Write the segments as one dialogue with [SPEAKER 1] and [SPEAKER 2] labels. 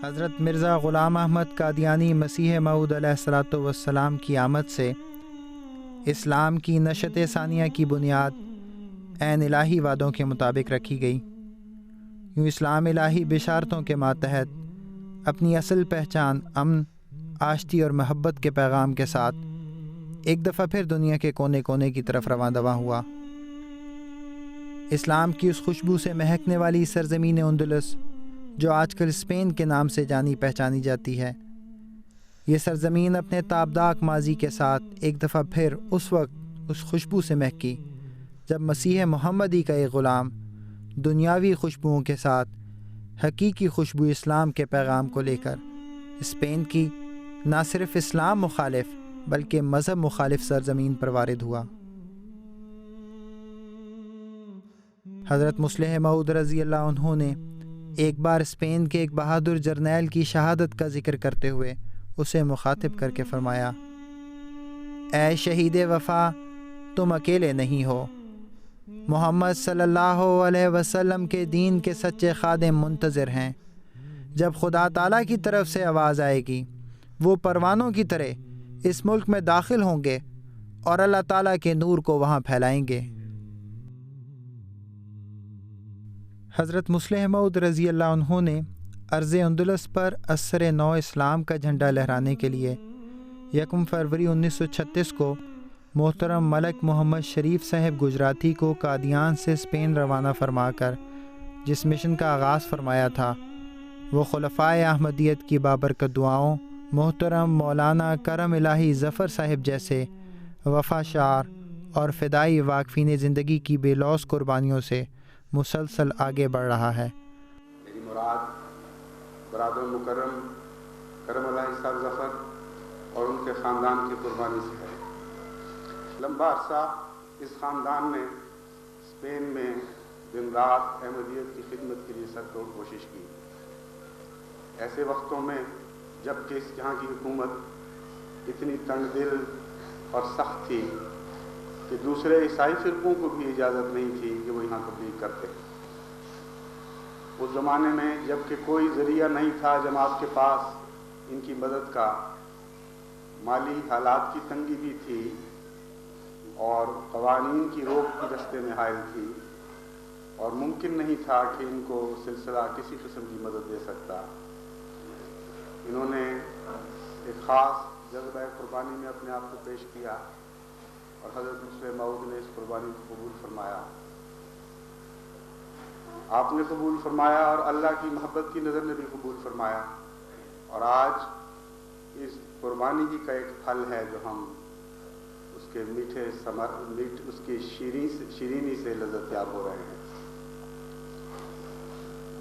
[SPEAKER 1] حضرت مرزا غلام احمد قادیانی مسیح موعود علیہ الصلوۃ والسلام کی آمد سے اسلام کی نشت ثانیہ کی بنیاد عین الہی وعدوں کے مطابق رکھی گئی۔ یوں اسلام الہی بشارتوں کے ماتحت اپنی اصل پہچان امن، آشتی اور محبت کے پیغام کے ساتھ ایک دفعہ پھر دنیا کے کونے کونے کی طرف رواں دواں ہوا۔ اسلام کی اس خوشبو سے مہکنے والی سرزمین اندلس جو آج کل اسپین کے نام سے جانی پہچانی جاتی ہے، یہ سرزمین اپنے تابداک ماضی کے ساتھ ایک دفعہ پھر اس وقت اس خوشبو سے مہکی جب مسیح محمدی کا ایک غلام دنیاوی خوشبوؤں کے ساتھ حقیقی خوشبو اسلام کے پیغام کو لے کر اسپین کی نہ صرف اسلام مخالف بلکہ مذہب مخالف سرزمین پر وارد ہوا۔ حضرت مصلح موعود رضی اللہ عنہ نے ایک بار اسپین کے ایک بہادر جرنیل کی شہادت کا ذکر کرتے ہوئے اسے مخاطب کر کے فرمایا، اے شہید وفا، تم اکیلے نہیں ہو، محمد صلی اللہ علیہ وسلم کے دین کے سچے خادم منتظر ہیں۔ جب خدا تعالیٰ کی طرف سے آواز آئے گی، وہ پروانوں کی طرح اس ملک میں داخل ہوں گے اور اللہ تعالیٰ کے نور کو وہاں پھیلائیں گے۔ حضرت مصلح موعود رضی اللہ عنہ نے ارض اندلس پر عصر نو اسلام کا جھنڈا لہرانے کے لیے 1 فروری 1936 کو محترم ملک محمد شریف صاحب گجراتی کو قادیان سے اسپین روانہ فرما کر جس مشن کا آغاز فرمایا تھا، وہ خلفائے احمدیت کی بابرکت دعاؤں، محترم مولانا کرم الہی ظفر صاحب جیسے وفاشار اور فدائی واقفین زندگی کی بے لوث قربانیوں سے مسلسل آگے بڑھ رہا ہے۔
[SPEAKER 2] میری مراد برادر مکرم کرم الہی صاحب ظفر اور ان کے خاندان کی قربانی سے ہے۔ لمبا عرصہ اس خاندان نے اسپین میں دن رات احمدیت کی خدمت کے لیے سر توڑ کوشش کی۔ ایسے وقتوں میں جب کہ اس جہاں کی حکومت اتنی تنگ دل اور سخت تھی کہ دوسرے عیسائی فرقوں کو بھی اجازت نہیں تھی کہ وہ یہاں تبلیغ کرتے۔ اس زمانے میں جب کہ کوئی ذریعہ نہیں تھا جماعت کے پاس ان کی مدد کا، مالی حالات کی تنگی بھی تھی اور قوانین کی روک کی رستے میں حائل تھی، اور ممکن نہیں تھا کہ ان کو سلسلہ کسی قسم کی مدد دے سکتا۔ انہوں نے ایک خاص جذبہ قربانی میں اپنے آپ کو پیش کیا اور حضرت مصلح موعود نے اس قربانی کو قبول فرمایا۔ آپ نے قبول فرمایا اور اللہ کی محبت کی نظر نے بھی قبول فرمایا، اور آج اس قربانی ہی کا ایک پھل ہے جو ہم اس کے اس کی شیرینی سے لذت یاب ہو رہے ہیں۔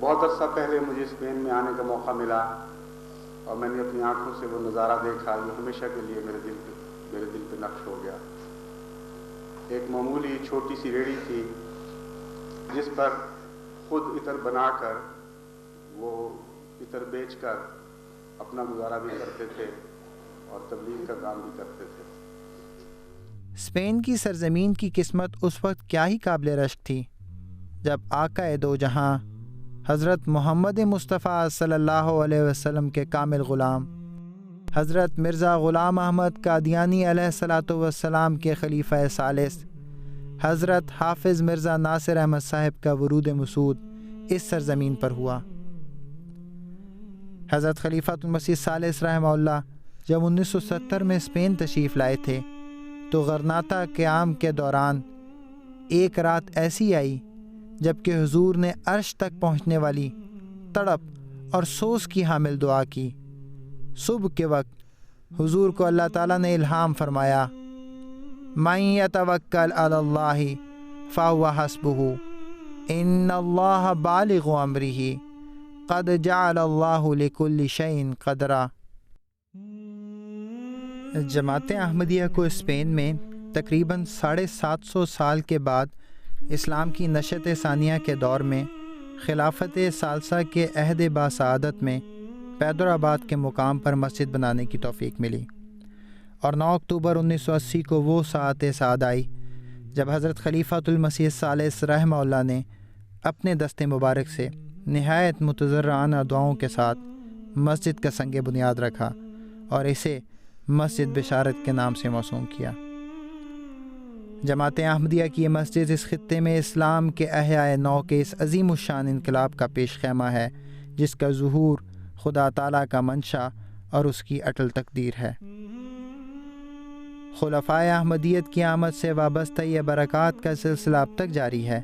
[SPEAKER 2] بہت عرصہ پہلے مجھے اسپین میں آنے کا موقع ملا اور میں نے اپنی آنکھوں سے وہ نظارہ دیکھا جو ہمیشہ کے لیے میرے دل پہ نقش ہو گیا۔ ایک معمولی چھوٹی سی ریڑھی تھی جس پر خود عطر بنا کر وہ عطر بیچ کر اپنا گزارا بھی کرتے تھے اور تبلیغ کا کام بھی کرتے تھے۔
[SPEAKER 1] اسپین کی سرزمین کی قسمت اس وقت کیا ہی قابل رشک تھی جب آقا دو جہاں حضرت محمد مصطفیٰ صلی اللہ علیہ وسلم کے کامل غلام حضرت مرزا غلام احمد قادیانی علیہ الصلوۃ والسلام کے خلیفہ ثالث حضرت حافظ مرزا ناصر احمد صاحب کا ورود مسعود اس سرزمین پر ہوا۔ حضرت خلیفۃ المسیح ثالث رحمہ اللہ جب 1970 میں اسپین تشریف لائے تھے تو غرناطہ قیام کے دوران ایک رات ایسی آئی جب کہ حضور نے عرش تک پہنچنے والی تڑپ اور سوز کی حامل دعا کی۔ صبح کے وقت حضور کو اللہ تعالیٰ نے الہام فرمایا، مَن یتوکل علی اللہ فہو حسبہ ان اللہ بالغ امرہ قد جعل اللہ لکل شیء قدرا۔ جماعت احمدیہ کو اسپین میں تقریباً 750 سال کے بعد اسلام کی نشت ثانیہ کے دور میں خلافت ثالثہ کے عہد باسعادت میں پیدرآباد کے مقام پر مسجد بنانے کی توفیق ملی، اور 9 اکتوبر 1980 کو وہ ساعت سعد آئی جب حضرت خلیفۃ المسیح الثالث رحمہ اللہ نے اپنے دست مبارک سے نہایت متضرعانہ دعاؤں کے ساتھ مسجد کا سنگ بنیاد رکھا اور اسے مسجد بشارت کے نام سے موسوم کیا۔ جماعت احمدیہ کی یہ مسجد اس خطے میں اسلام کے احیاء نو کے اس عظیم الشان انقلاب کا پیش خیمہ ہے جس کا ظہور خدا تعالیٰ کا منشا اور اس کی اٹل تقدیر ہے۔ خلفائے احمدیت کی آمد سے وابستہ یہ برکات کا سلسلہ اب تک جاری ہے۔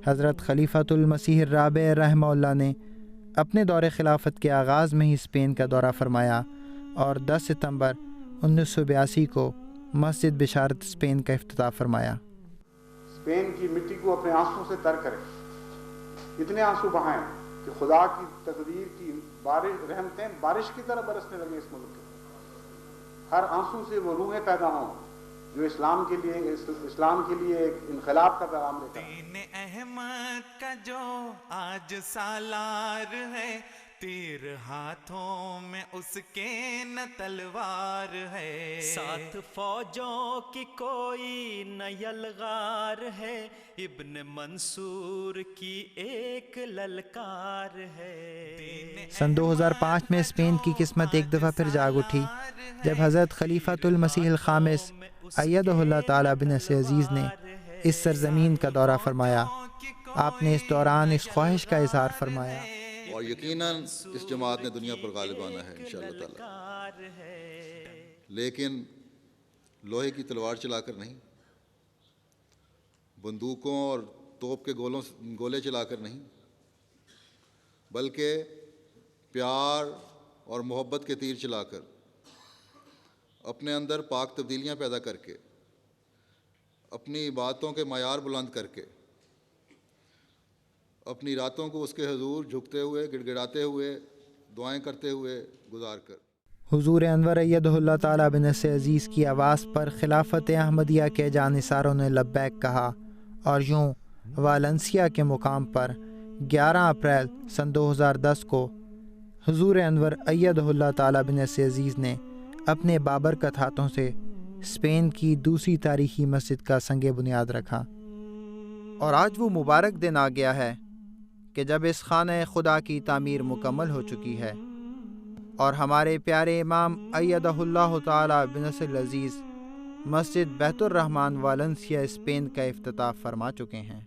[SPEAKER 1] حضرت خلیفۃ المسیح الرابع رحمہ اللہ نے اپنے دور خلافت کے آغاز میں ہی اسپین کا دورہ فرمایا اور 10 ستمبر 1982 کو مسجد بشارت اسپین کا افتتاح فرمایا۔
[SPEAKER 2] اسپین کی مٹی کو اپنے آنسوں سے تر کریں، اتنے آنسو بہائیں کہ خدا کی تقدیر کی بارش، رحمتیں بارش کی طرح برسنے لگیں اس ملک کے۔ ہر آنسو سے وہ روحیں پیدا ہوں جو اسلام کے لیے ایک انقلاب کا پیغام دیتا ہے۔
[SPEAKER 3] دین احمد کا جو آج سالار ہے، تیر ہاتھوں میں اس کے نہ تلوار ہے،
[SPEAKER 4] ساتھ فوجوں کی کوئی نہ یلغار ہے، ابن منصور کی ایک للکار ہے۔
[SPEAKER 1] سن 2005 میں اسپین کی قسمت ایک دفعہ پھر جاگ اٹھی جب حضرت خلیفۃ المسیح الخامس ایدہ اللہ تعالیٰ بنصر عزیز نے اس سرزمین کا دورہ فرمایا۔ آپ نے اس دوران اس خواہش کا اظہار فرمایا،
[SPEAKER 5] اور یقیناً اس جماعت نے دنیا پر غالب آنا ہے انشاءاللہ تعالی، لیکن لوہے کی تلوار چلا کر نہیں، بندوقوں اور توپ کے گولے چلا کر نہیں، بلکہ پیار اور محبت کے تیر چلا کر، اپنے اندر پاک تبدیلیاں پیدا کر کے، اپنی باتوں کے معیار بلند کر کے، اپنی راتوں کو اس کے حضور جھکتے ہوئے، گڑ گڑاتے ہوئے، دعائیں کرتے ہوئے گزار کر۔
[SPEAKER 1] حضور انور ایدہ اللہ تعالیٰ بنصر عزیز کی آواز پر خلافت احمدیہ کے جانثاروں نے لبیک کہا، اور یوں والنسیا کے مقام پر 11 اپریل سن 2010 کو حضور انور ایدہ اللہ تعالیٰ بنصر عزیز نے اپنے بابرکت ہاتھوں سے اسپین کی دوسری تاریخی مسجد کا سنگ بنیاد رکھا۔ اور آج وہ مبارک دن آ گیا ہے کہ جب اس خانہ خدا کی تعمیر مکمل ہو چکی ہے اور ہمارے پیارے امام ایدہ اللہ تعالیٰ بنصر العزیز مسجد بیت الرحمن والنسیا اسپین کا افتتاح فرما چکے ہیں۔